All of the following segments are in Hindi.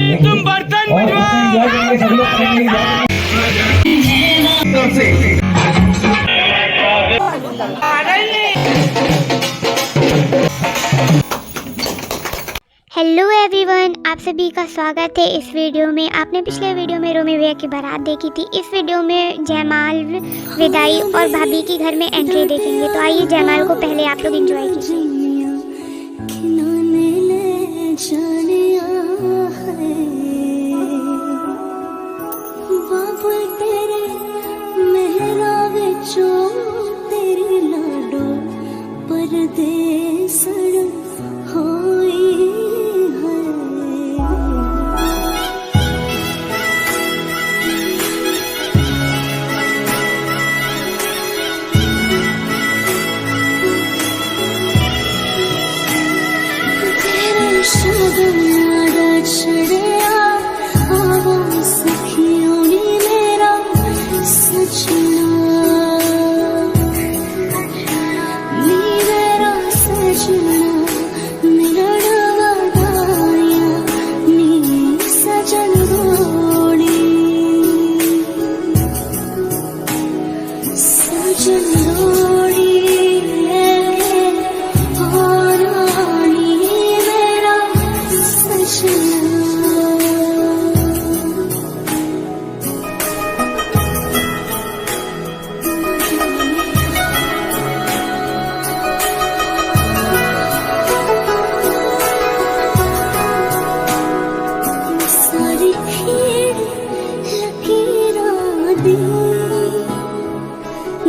तुम बर्तन हेलो एवरीवन, आप सभी का स्वागत है इस वीडियो में। आपने पिछले वीडियो में रोमी भैया की बारात देखी थी। इस वीडियो में जयमाल, विदाई और भाभी की घर में एंट्री देखेंगे। तो आइए जयमाल को पहले आप लोग एंजॉय कीजिए।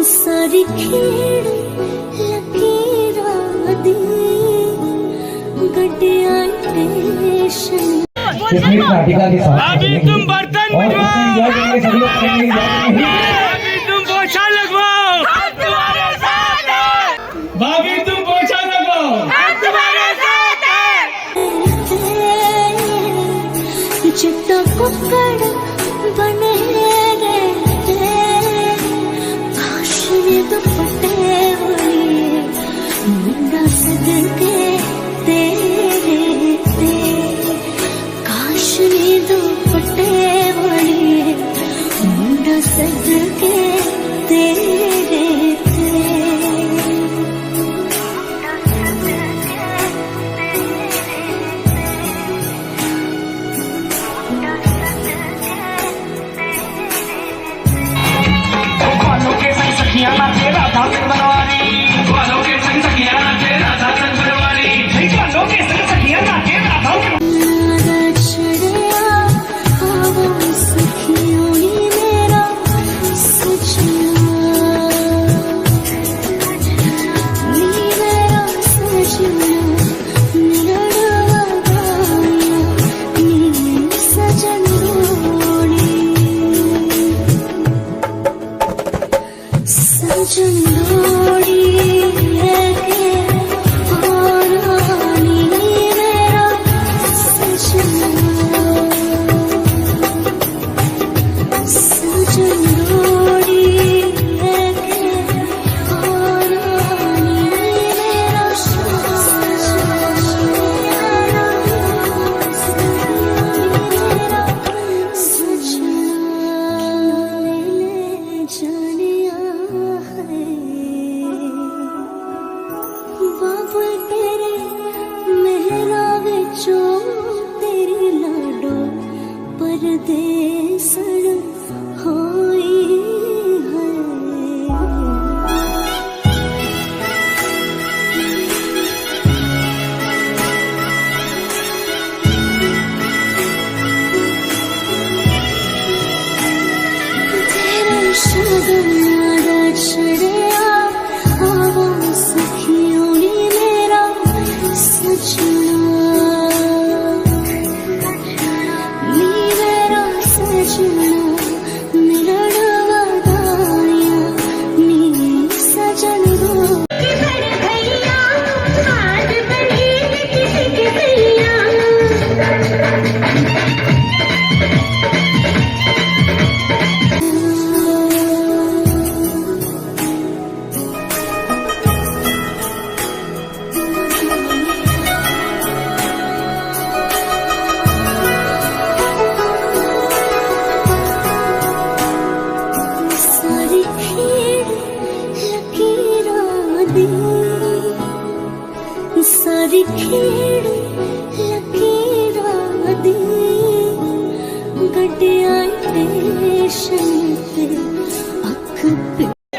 सारी खेड़ लकीरा दी गड्डिया स्टेशन। अभी तुम बर्तन बजवाओ, अभी तुम पोछा लगवाओ, भाभी तुम पोछा लगवाओ, तुम्हारे साथ है। चिट्टा कुक्कड़ बने दुपट्टे वाली मुंडा सदके तेरे काशनी दुपट्टे वाली मुंडा सदके तेरे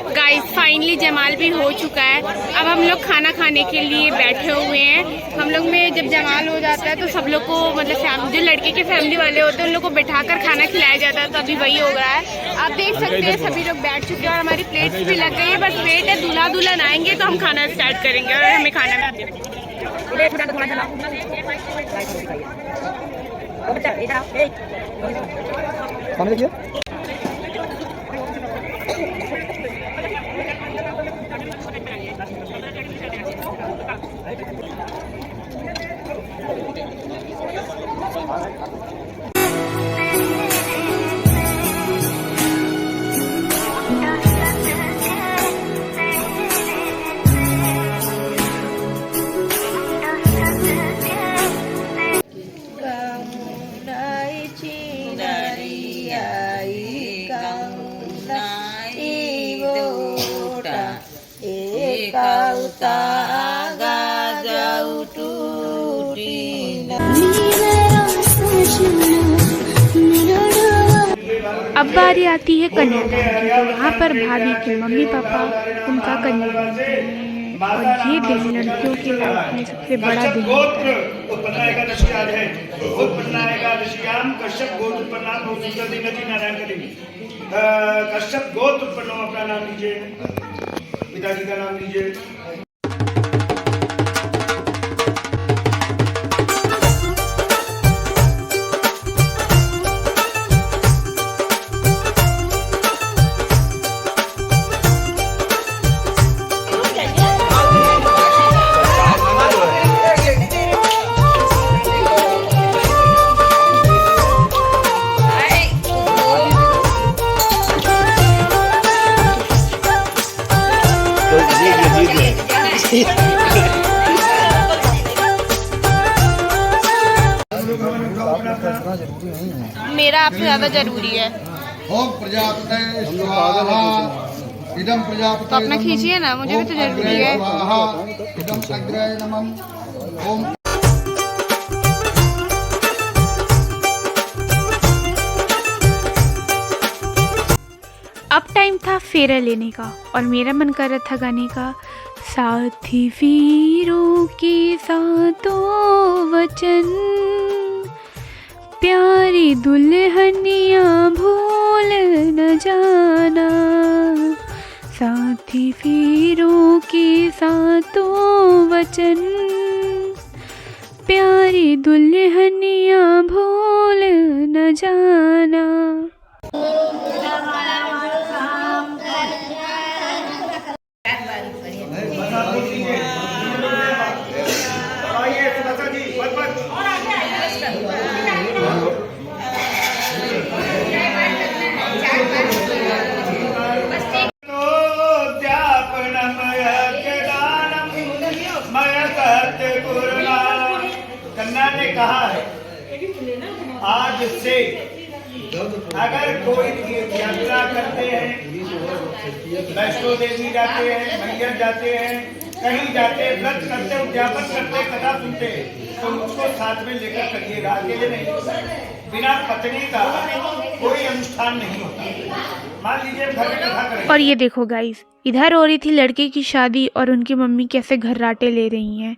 गाइस फाइनली जमाल भी हो चुका है। अब हम लोग खाना खाने के लिए बैठे हुए हैं। हम लोग में जब जमाल हो जाता है तो सब लोग को मतलब जो लड़के के फैमिली वाले होते हैं उन लोग को बैठाकर खाना खिलाया जाता है, तो अभी वही हो रहा है। आप देख सकते हैं सभी लोग बैठ चुके हैं और हमारी प्लेट्स भी लग गई है। बस वेट है, दूल्हा दुल्हन आएंगे तो हम खाना स्टार्ट करेंगे और हमें खाना अब बारी आती है कन्यादान की। तो यहाँ पर भाभी के मम्मी पापा उनका कन्यादान करेंगे और ये दिन लड़कियों के लाइफ में सबसे बड़ा दिन होता है। कश्यप गोत्र उत्पन्न, अपना नाम लीजिए, पिताजी का नाम लीजिए। मेरा आपसे ज्यादा जरूरी है। ओम प्रजापते स्वाहा इदं प्रजापते। तो अपना खींचिए ना, मुझे भी तो जरूरी है। स्वाहा इदं अग्रे नमः। ओम अब टाइम था फेरा लेने का और मेरा मन कर रहा था गाने का। साथी वीरों के साथों वचन, प्यारी दुल्हनिया भूल न जाना। साथी वीरों के साथों वचन, प्यारी दुल्हनिया भूल न जाना। कन्या ने कहा है आज से अगर कोई यात्रा करते हैं, वैष्णो देवी जाते हैं, मंदिर जाते हैं, कहीं जाते, व्रत करते, उद्यापन करते, कथा सुनते हैं, तो उसको साथ में लेकर करिएगा, अकेले नहीं। बिना पत्नी का कोई अनुष्ठान नहीं होता। मान लीजिए घर में कथा करें। और ये देखो गाइस, इधर हो रही थी लड़के की शादी और उनकी मम्मी कैसे घर्राटे ले रही हैं।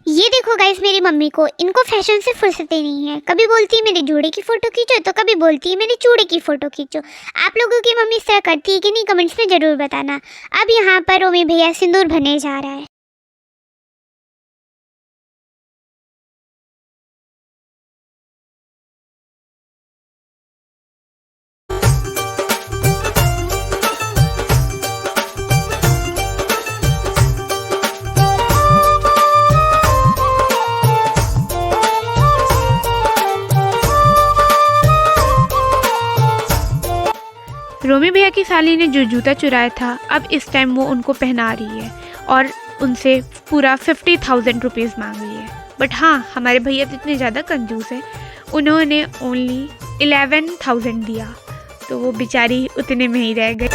ये देखो गाइस मेरी मम्मी को, इनको फैशन से फुर्सत ही नहीं है। कभी बोलती है मेरे जोड़े की फ़ोटो खींचो, तो कभी बोलती है मेरे चूड़े की फ़ोटो खींचो। आप लोगों की मम्मी इस तरह करती है कि नहीं, कमेंट्स में ज़रूर बताना। अब यहाँ पर रोमी भैया सिंदूर भरने जा रहा है। रोमी भैया की साली ने जो जूता चुराया था अब इस टाइम वो उनको पहना रही है और उनसे पूरा 50,000 रुपीज़ मांग रही है। बट हाँ, हमारे भैया तो इतने ज़्यादा कंजूस है, उन्होंने ओनली 11,000 दिया, तो वो बेचारी उतने में ही रह गई।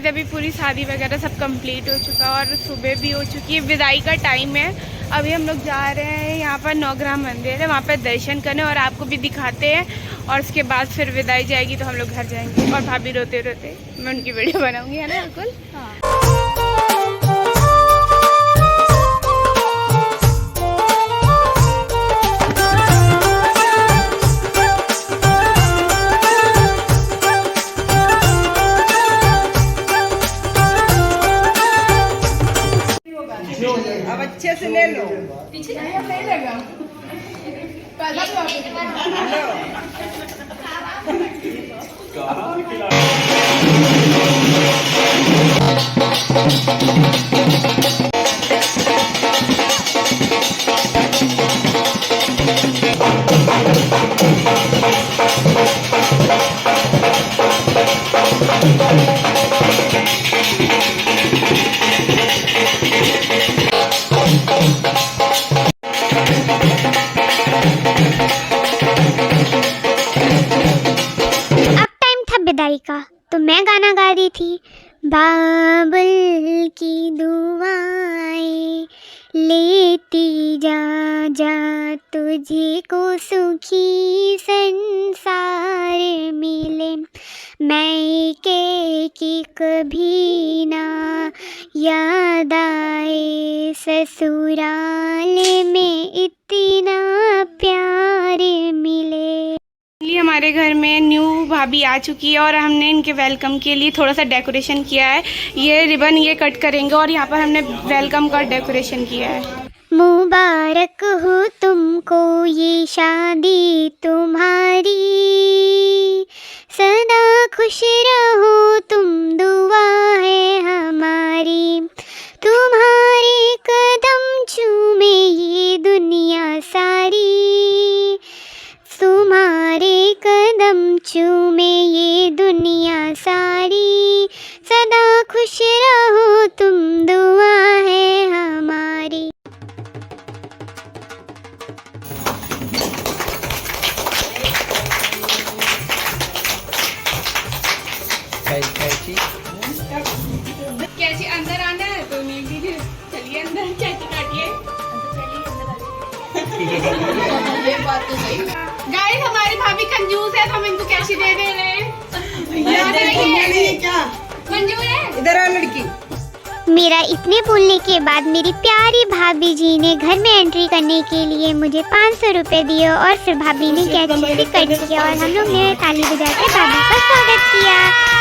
अभी पूरी शादी वगैरह सब कंप्लीट हो चुका है और सुबह भी हो चुकी है, विदाई का टाइम है। अभी हम लोग जा रहे हैं यहाँ पर नवग्रह मंदिर है, वहाँ पर दर्शन करने और आपको भी दिखाते हैं, और उसके बाद फिर विदाई जाएगी तो हम लोग घर जाएंगे। और भाभी रोते रोते मैं उनकी वीडियो बनाऊंगी, है ना बिल्कुल। हाँ। अब अच्छे से ले लो। विदाई का तो मैं गाना गा रही थी। बाबुल की दुआएं लेती जा जा तुझे को सुखी संसार मिले, मैं के की कभी ना याद आए, ससुराल में इतना प्यार मिले। हमारे घर में न्यू भाभी आ चुकी है और हमने इनके वेलकम के लिए थोड़ा सा डेकोरेशन किया है। ये रिबन ये कट करेंगे और यहाँ पर हमने वेलकम का डेकोरेशन किया है। मुबारक हो तुमको ये शादी तुम्हारी, सदा खुश रहो तुम, दुआ है हमारी। तुम्हारे कदम चूमे ये दुनिया सारी, तुम्हारे कदम चूमे ये दुनिया सारी, सदा खुश रहो तुम, दुआ है हमारी। कैची अंदर आना है तो नहीं दीजिए, चलिए अंदर कैची काटिए। ये बात तो सही। गाइस हमारी भाभी कंजूस है तो हम इनको कैची दे दे रहे हैं। क्या मंजूर है? इधर आ लड़की। मेरा इतने बोलने के बाद मेरी प्यारी भाभी जी ने घर में एंट्री करने के लिए मुझे 500 रुपये दिए और फिर भाभी ने कैची से कट किया और हम लोग ने ताली बजा के भाभी का स्वागत किया।